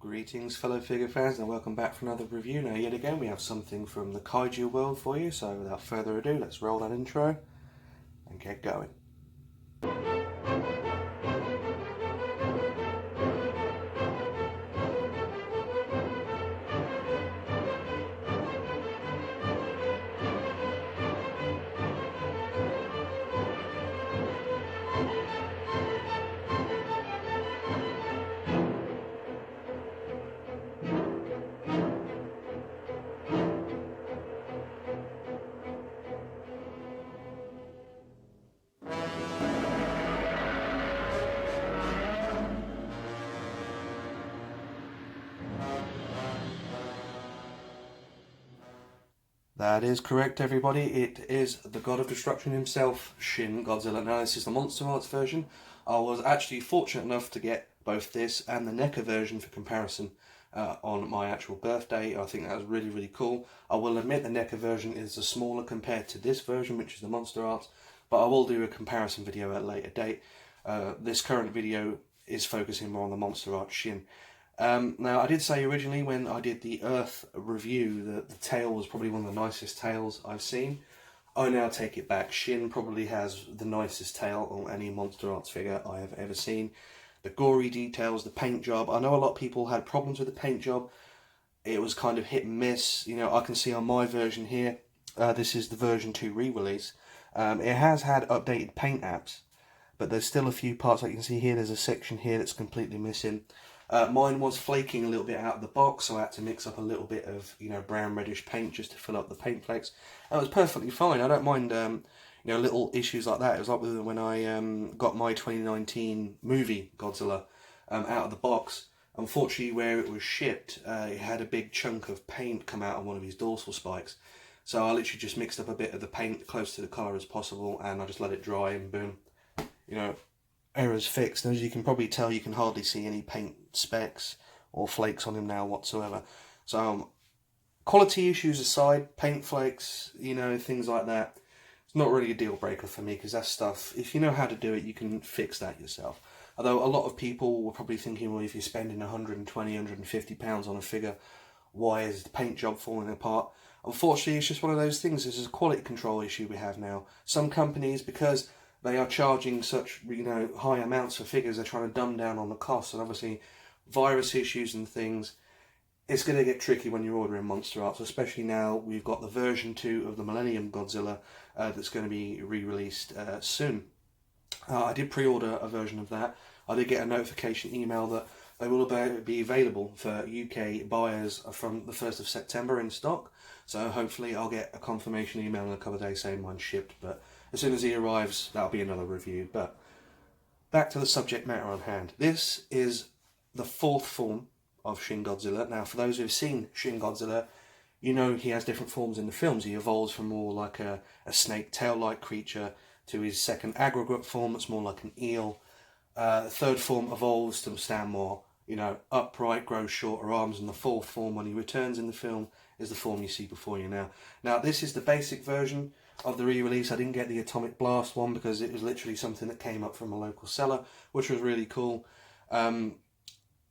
Greetings fellow figure fans and welcome back for another review. Now yet again we have something from the kaiju world for you, so without further ado let's roll that intro and get going. That is correct, everybody. It is the god of destruction himself, Shin Godzilla. Now, this is the monsterarts version. I was actually fortunate enough to get both this and the NECA version for comparison on my actual birthday. I think that was really, really cool. I will admit the NECA version is the smaller compared to this version, which is the monsterarts, but I will do a comparison video at a later date. This current video is focusing more on the monsterarts Shin. Now, I did say originally when I did the Earth review that the tail was probably one of the nicest tails I've seen. I now take it back. Shin probably has the nicest tail on any monsterarts figure I have ever seen. The gory details, the paint job. I know a lot of people had problems with the paint job. It was kind of hit and miss. You know, I can see on my version here, this is the version 2 re-release. It has had updated paint apps, but there's still a few parts like you can see here. There's a section here that's completely missing. Mine was flaking a little bit out of the box, so I had to mix up a little bit of, brown reddish paint just to fill up the paint flakes. And it was perfectly fine. I don't mind, little issues like that. It was like when I got my 2019 movie Godzilla out of the box. Unfortunately, where it was shipped, it had a big chunk of paint come out of one of his dorsal spikes. So I literally just mixed up a bit of the paint close to the colour as possible, and I just let it dry, and boom, errors fixed. And as you can probably tell, you can hardly see any paint specks or flakes on him now whatsoever. So quality issues aside, paint flakes, things like that, it's not really a deal breaker for me, because that stuff, if you know how to do it, you can fix that yourself. Although a lot of people were probably thinking, well, if you're spending 120, 150 pounds on a figure, why is the paint job falling apart? Unfortunately, it's just one of those things. This is a quality control issue we have now. Some companies, because they are charging such, high amounts for figures, they're trying to dumb down on the costs, and obviously virus issues and things, it's going to get tricky when you're ordering monsterarts, especially now we've got the version 2 of the Millennium Godzilla that's going to be re-released soon. I did pre-order a version of that. I did get a notification email that they will be available for UK buyers from the 1st of September in stock, so hopefully I'll get a confirmation email in a couple of days saying mine's shipped, but as soon as he arrives, that'll be another review. But back to the subject matter on hand. This is the 4th form of Shin Godzilla. Now, for those who've seen Shin Godzilla, you know he has different forms in the films. He evolves from more like a snake tail-like creature to his second aggregate form that's more like an eel. The 3rd form evolves to stand more, upright, grows shorter arms, and the 4th form, when he returns in the film, is the form you see before you now. Now, this is the basic version of the re-release. I didn't get the Atomic Blast one because it was literally something that came up from a local seller, which was really cool.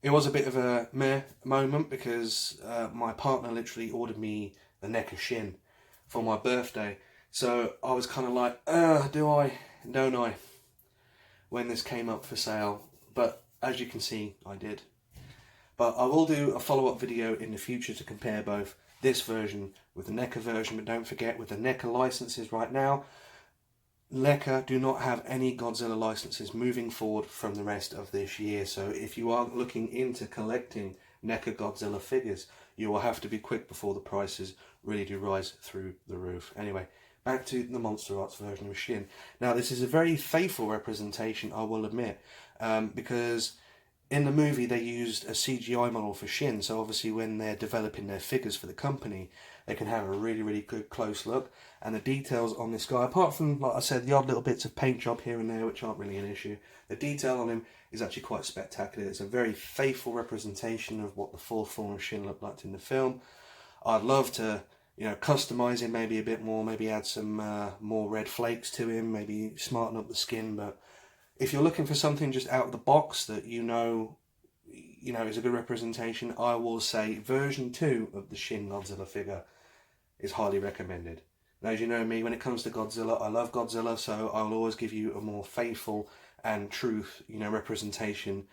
It was a bit of a meh moment because my partner literally ordered me the NECA Shin for my birthday. So I was kind of like, do I? Don't I? When this came up for sale. But as you can see, I did. But I will do a follow-up video in the future to compare both this version with the NECA version. But don't forget, with the NECA licenses right now, NECA do not have any Godzilla licenses moving forward from the rest of this year. So if you are looking into collecting NECA Godzilla figures, you will have to be quick before the prices really do rise through the roof. Anyway, back to the monsterarts version of Shin. Now, this is a very faithful representation, I will admit, because in the movie they used a CGI model for Shin, so obviously when they're developing their figures for the company, they can have a really, really good close look. And the details on this guy, apart from, like I said, the odd little bits of paint job here and there, which aren't really an issue, the detail on him is actually quite spectacular. It's a very faithful representation of what the 4th form of Shin looked like in the film. I'd love to, customise him maybe a bit more, maybe add some more red flakes to him, maybe smarten up the skin. But if you're looking for something just out of the box that you know, is a good representation, I will say version 2 of the Shin Godzilla figure is highly recommended. Now, as you know me, when it comes to Godzilla, I love Godzilla, so I'll always give you a more faithful and truth, you know, representation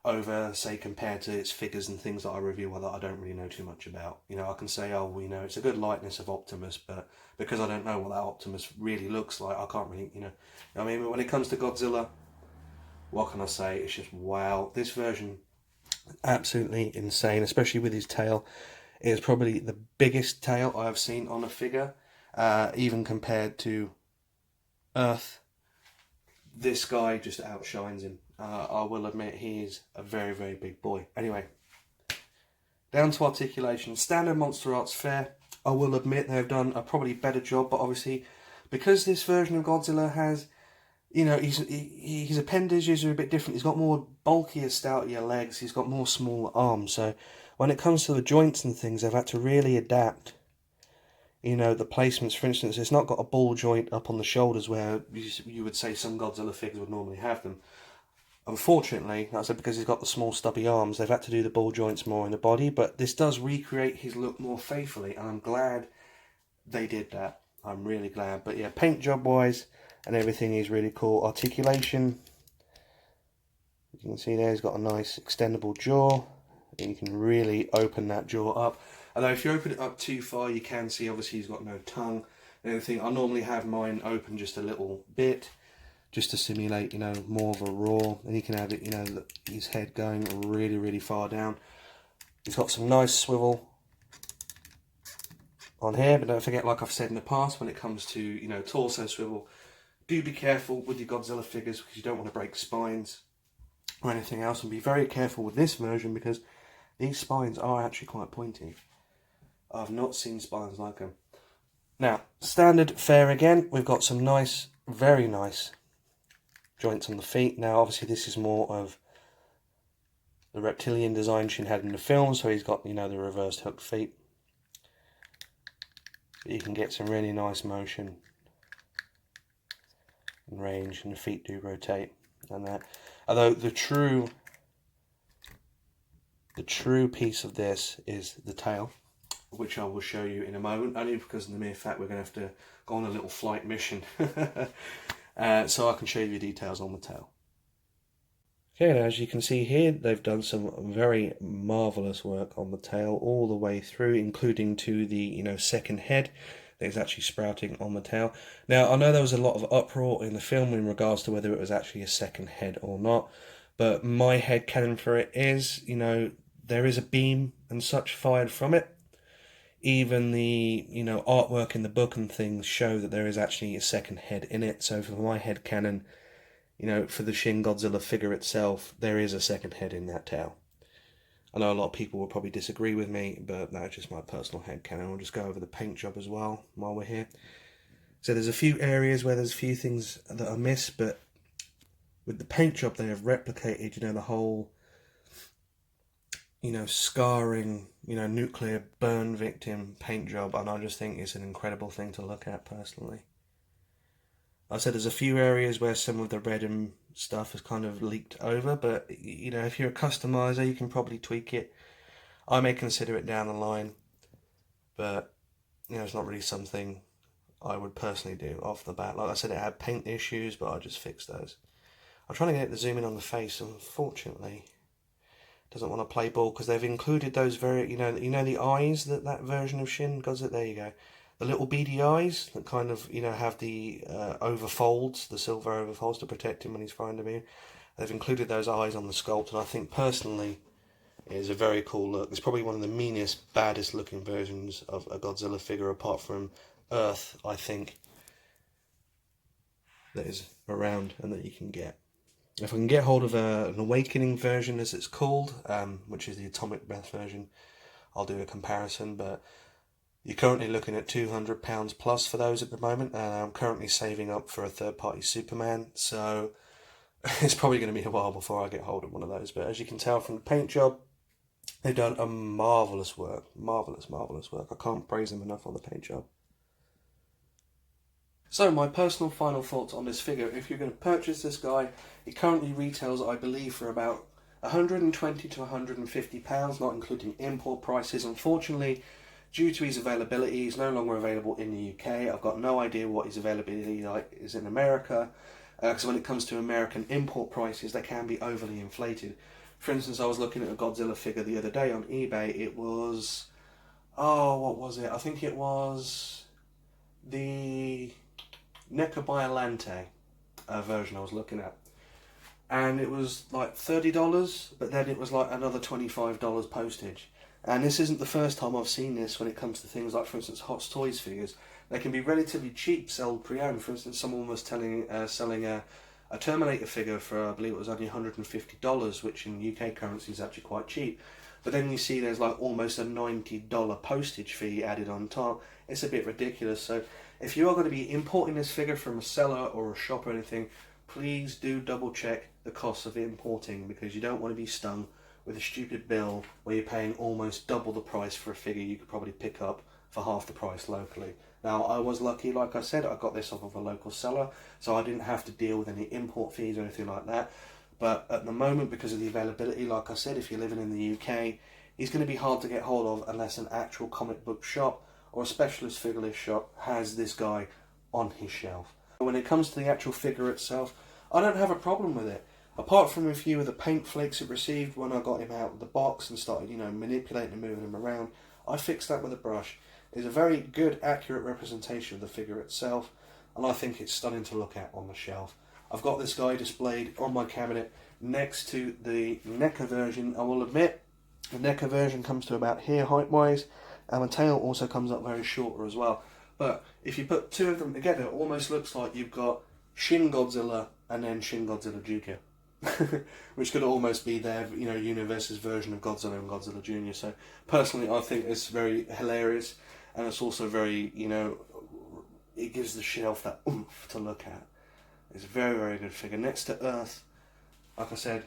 over, say, compared to its figures and things that I review that I don't really know too much about. You know, I can say, oh, you know, it's a good likeness of Optimus, but because I don't know what that Optimus really looks like, I can't really, you know. I mean, when it comes to Godzilla, what can I say? It's just wow. This version, absolutely insane, especially with his tail. It is probably the biggest tail I've seen on a figure, even compared to Earth. This guy just outshines him. I will admit he is a very, very big boy. Anyway, down to articulation. Standard Monster Arts fare. I will admit they've done a probably better job, but obviously because this version of Godzilla has, you know, his appendages are a bit different. He's got more bulkier, stoutier legs. He's got more smaller arms. So when it comes to the joints and things, they've had to really adapt, you know, the placements. For instance, it's not got a ball joint up on the shoulders where you would say some Godzilla figures would normally have them. Unfortunately, that's because he's got the small stubby arms. They've had to do the ball joints more in the body, but this does recreate his look more faithfully, and I'm glad they did that. I'm really glad. But yeah, paint job wise and everything is really cool. Articulation, you can see there, he's got a nice extendable jaw. You can really open that jaw up. Although if you open it up too far, you can see obviously he's got no tongue and everything. I normally have mine open just a little bit, just to simulate, you know, more of a roar. And you can have it, you know, his head going really, really far down. He's got some nice swivel on here, but don't forget, like I've said in the past, when it comes to, you know, torso swivel, do be careful with your Godzilla figures because you don't want to break spines or anything else, and be very careful with this version because these spines are actually quite pointy. I've not seen spines like them. Now, standard fare again, we've got some nice, very nice joints on the feet. Now, obviously, this is more of the reptilian design Shin had in the film, so he's got, you know, the reversed hooked feet. But you can get some really nice motion and range, and the feet do rotate and that. Although the true piece of this is the tail, which I will show you in a moment, only because of the mere fact we're going to have to go on a little flight mission. So I can show you the details on the tail. Okay, now as you can see here, they've done some very marvellous work on the tail all the way through, including to the, you know, second head that is actually sprouting on the tail. Now, I know there was a lot of uproar in the film in regards to whether it was actually a second head or not, but my headcanon for it is, you know, there is a beam and such fired from it. Even the, you know, artwork in the book and things show that there is actually a second head in it. So for my headcanon, you know, for the Shin Godzilla figure itself, there is a second head in that tail. I know a lot of people will probably disagree with me, but that's just my personal headcanon. We'll just go over the paint job as well while we're here. So there's a few areas where there's a few things that are missed, but with the paint job they have replicated, you know, the whole, you know, scarring, you know, nuclear burn victim paint job, and I just think it's an incredible thing to look at personally. I said there's a few areas where some of the red and stuff has kind of leaked over, but, you know, if you're a customizer, you can probably tweak it. I may consider it down the line, but, you know, it's not really something I would personally do off the bat. Like I said, it had paint issues, but I just fixed those. I'm trying to get it to zoom in on the face, unfortunately doesn't want to play ball because they've included those very, you know the eyes that version of Shin Godzilla. There you go, the little beady eyes that kind of, you know, have the overfolds, the silver overfolds to protect him when he's flying the beam. They've included those eyes on the sculpt, and I think personally it is a very cool look. It's probably one of the meanest, baddest looking versions of a Godzilla figure apart from Earth, I think, that is around and that you can get. If I can get hold of an Awakening version, as it's called, which is the Atomic Breath version, I'll do a comparison, but you're currently looking at £200 plus for those at the moment, and I'm currently saving up for a third-party Superman, so it's probably going to be a while before I get hold of one of those. But as you can tell from the paint job, they've done a marvellous work. Marvellous, marvellous work. I can't praise them enough on the paint job. So my personal final thoughts on this figure: if you're going to purchase this guy, it currently retails, I believe, for about £120 to £150, not including import prices. Unfortunately, due to his availability, he's no longer available in the UK. I've got no idea what his availability is in America, because when it comes to American import prices, they can be overly inflated. For instance, I was looking at a Godzilla figure the other day on eBay. It was, oh, what was it? I think it was the NECA Biollante version I was looking at. And it was like $30, but then it was like another $25 postage. And this isn't the first time I've seen this when it comes to things like, for instance, Hot Toys figures. They can be relatively cheap, sold pre-owned. For instance, someone was selling a Terminator figure for, I believe it was only $150, which in UK currency is actually quite cheap. But then you see there's like almost a $90 postage fee added on top. It's a bit ridiculous. So if you are going to be importing this figure from a seller or a shop or anything, please do double check the cost of importing, because you don't want to be stung with a stupid bill where you're paying almost double the price for a figure you could probably pick up for half the price locally. Now, I was lucky, like I said, I got this off of a local seller, so I didn't have to deal with any import fees or anything like that. But at the moment, because of the availability, like I said, if you're living in the UK, he's going to be hard to get hold of unless an actual comic book shop or a specialist figure list shop has this guy on his shelf. When it comes to the actual figure itself, I don't have a problem with it. Apart from a few of the paint flakes it received when I got him out of the box and started, manipulating and moving him around, I fixed that with a brush. It's a very good, accurate representation of the figure itself, and I think it's stunning to look at on the shelf. I've got this guy displayed on my cabinet next to the NECA version. I will admit, the NECA version comes to about here height-wise, and the tail also comes up very shorter as well. But if you put two of them together, it almost looks like you've got Shin Godzilla and then Shin Godzilla Jr. which could almost be their, universe's version of Godzilla and Godzilla Jr. So personally, I think it's very hilarious, and it's also very, it gives the shelf that oomph to look at. It's a very, very good figure. Next to Earth, like I said,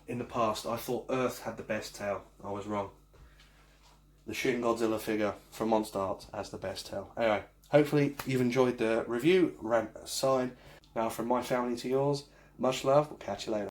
in the past, I thought Earth had the best tail. I was wrong. The Shin Godzilla figure from monsterarts has the best tail. Anyway, hopefully you've enjoyed the review rant aside. Now, from my family to yours, much love. We'll catch you later.